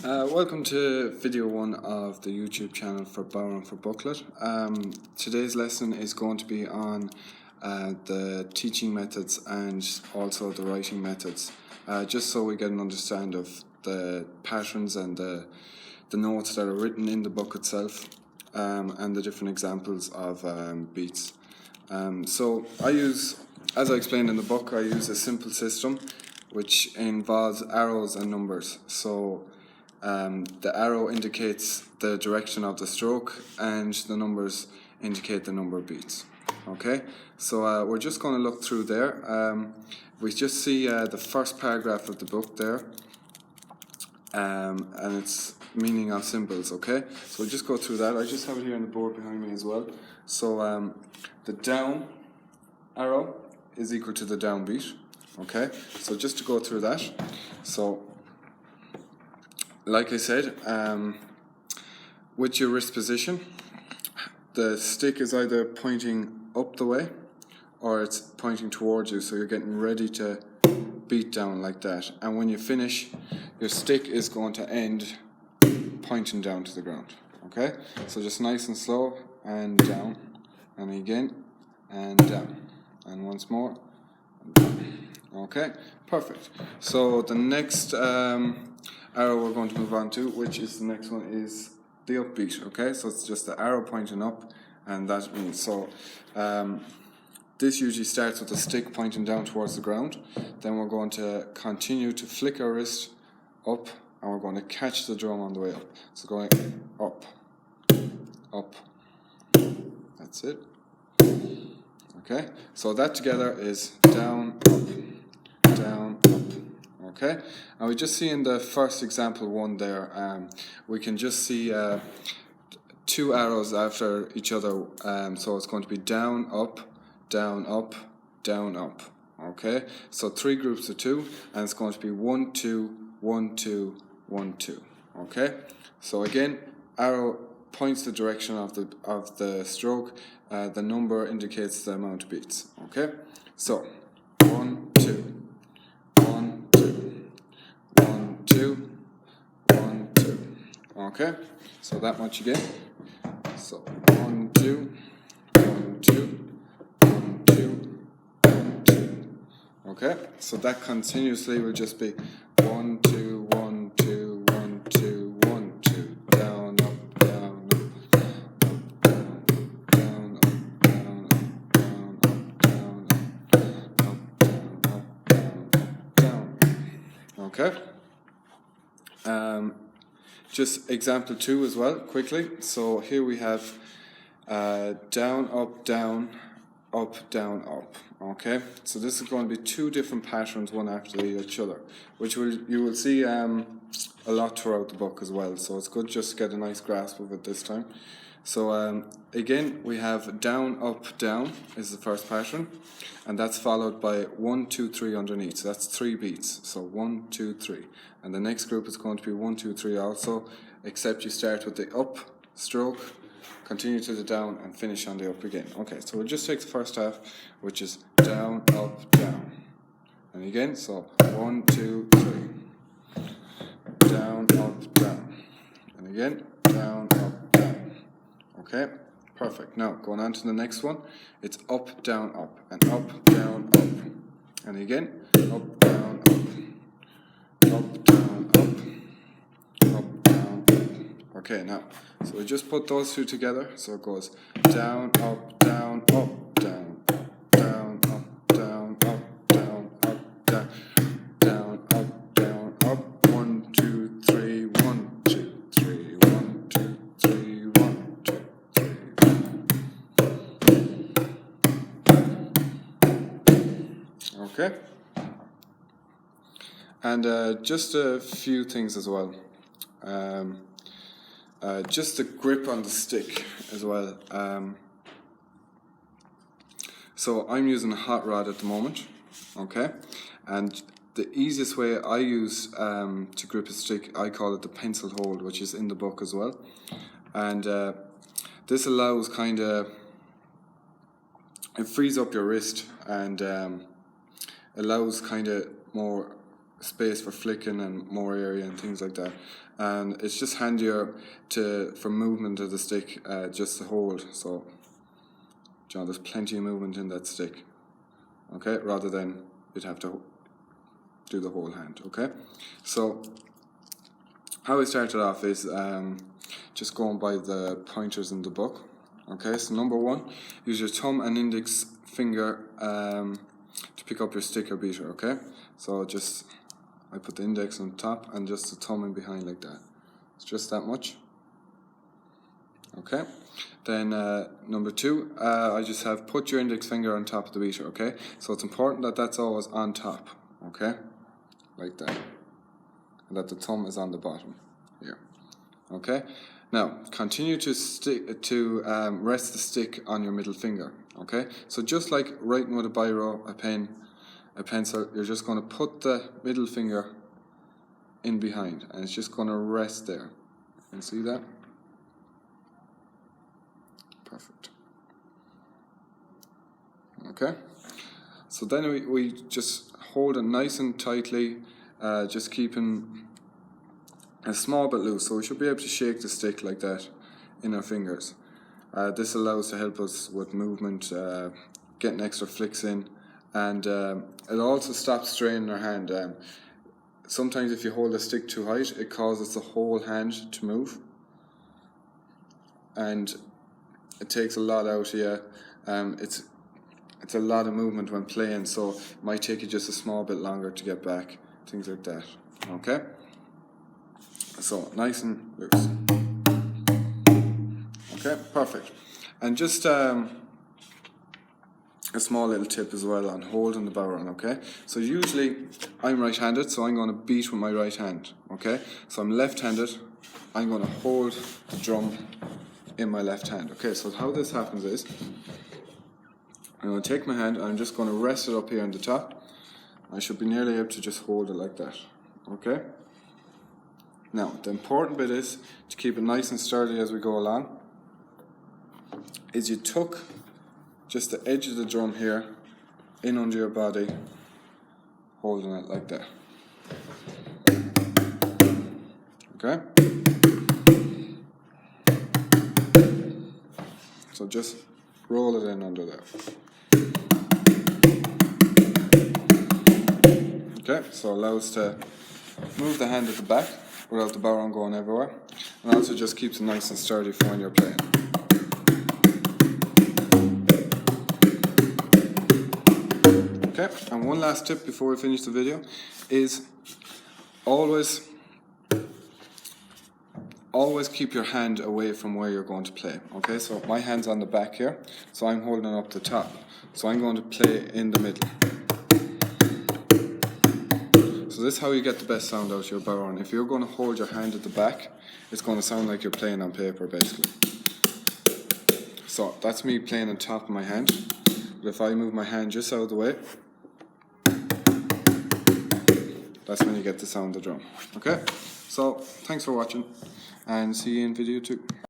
Welcome to video 1 of the YouTube channel for Bodhran for Booklet. Today's lesson is going to be on the teaching methods and also the writing methods, just so we get an understanding of the patterns and the notes that are written in the book itself, and the different examples of beats. So I use, as I explained in the book, I use a simple system which involves arrows and numbers. So the arrow indicates the direction of the stroke and the numbers indicate the number of beats. Okay, so we're just going to look through there. We just see the first paragraph of the book there, and it's meaning of symbols. Okay, so we'll just go through that. I just have it here on the board behind me as well. So the down arrow is equal to the down beat. Okay, so just to go through that. So like I said, with your wrist position, the stick is either pointing up the way or it's pointing towards you, so you're getting ready to beat down like that. And when you finish, your stick is going to end pointing down to the ground. Okay, so just nice and slow, and down, and again, and down, and once more, and down. Okay, perfect. So the next arrow we're going to move on to, which is the next one, is the upbeat. Okay, so it's just the arrow pointing up, and that means, so this usually starts with the stick pointing down towards the ground. Then we're going to continue to flick our wrist up, and we're going to catch the drum on the way up. So going up, up, that's it. Okay, so that together is down, up, down, up. Okay, and we just see in the first example 1 there, we can just see 2 arrows after each other, so it's going to be down, up, down, up, down, up. Okay, so 3 groups of 2, and it's going to be 1, 2, 1, 2, 1, 2. Okay, so again, arrow points the direction of the stroke, the number indicates the amount of beats. Okay, so 1, 2. 1, 2, 1, 2, 1, 2. Okay, so that much again. So 1, 2, 1, 2, 1, 2, 1, 2. Okay, so that continuously will just be 1, 2, 1, 2, 1, 2, 1, 2, down, up, down, up, up, down, up, down, up, down, up, down, up, down, up, down, up, down, up, down. Okay. Just example 2 as well, quickly. So here we have down, up, down, up, down, up. Okay, so this is going to be 2 different patterns, one after each other, which you will see a lot throughout the book as well. So it's good just to get a nice grasp of it this time. So again, we have down, up, down is the first pattern, and that's followed by 1, 2, 3 underneath. So that's 3 beats. So 1, 2, 3, and the next group is going to be 1, 2, 3 also, except you start with the up stroke, continue to the down, and finish on the up again. Okay, so we'll just take the first half, which is down, up, down, and again, so 1, 2, 3, down, up, down, and again, down, up, down. Okay, perfect. Now going on to the next one, it's up, down, up, and up, down, up, and again, up, down, up, up, down, up, up, down, up. Okay, now, so we just put those 2 together, so it goes down, up, down, up, down, up, down, up, down, up, down, up, down, down, up, down, up, 1, 2, 3, 1, 2, 3, 1, 2, 3, 1, 2, 3. Okay, and just a few things as well. Just the grip on the stick as well. So I'm using a hot rod at the moment. Okay, and the easiest way I use to grip a stick, I call it the pencil hold, which is in the book as well. And this allows it frees up your wrist and allows more space for flicking and more area and things like that. And it's just handier for movement of the stick, just to hold. So, there's plenty of movement in that stick. Okay, rather than you'd have to do the whole hand. Okay, so how I started off is just going by the pointers in the book. Okay, so number 1, use your thumb and index finger to pick up your stick or beater. Okay, so I put the index on top and just the thumb in behind like that. It's just that much. Okay, then number 2, I just have put your index finger on top of the beater. Okay, so it's important that that's always on top. Okay, like that, and that the thumb is on the bottom here. Okay, now continue to rest the stick on your middle finger. Okay, so just like writing with a biro, a pencil, you're just going to put the middle finger in behind, and it's just going to rest there. And see that? Perfect. Okay, so then we just hold it nice and tightly, just keeping a small bit loose, so we should be able to shake the stick like that in our fingers. This allows to help us with movement, getting extra flicks in, and it also stops straining our hand. Sometimes if you hold the stick too high, it causes the whole hand to move, and it takes a lot out of you. It's a lot of movement when playing, so it might take you just a small bit longer to get back, things like that. Okay, so nice and loose. Okay, perfect. And just a small little tip as well on holding the bodhran. Okay, so usually I'm right-handed, so I'm going to beat with my right hand. Okay, so I'm left-handed, I'm going to hold the drum in my left hand. Okay, so how this happens is I'm going to take my hand and I'm just going to rest it up here on the top. I should be nearly able to just hold it like that. Okay, now the important bit is to keep it nice and sturdy as we go along, is you tuck just the edge of the drum here in under your body, holding it like that. Okay, so just roll it in under there. Okay, so allow us to move the hand at the back without the bodhran going everywhere, and also just keeps it nice and sturdy for when you're playing. Okay, and one last tip before we finish the video is always keep your hand away from where you're going to play. Okay, so my hand's on the back here, so I'm holding up the top, so I'm going to play in the middle. So this is how you get the best sound out of your bodhran. If you're going to hold your hand at the back, it's going to sound like you're playing on paper basically. So that's me playing on top of my hand, but if I move my hand just out of the way, that's when you get the sound of the drum. Okay, so thanks for watching, and see you in video 2.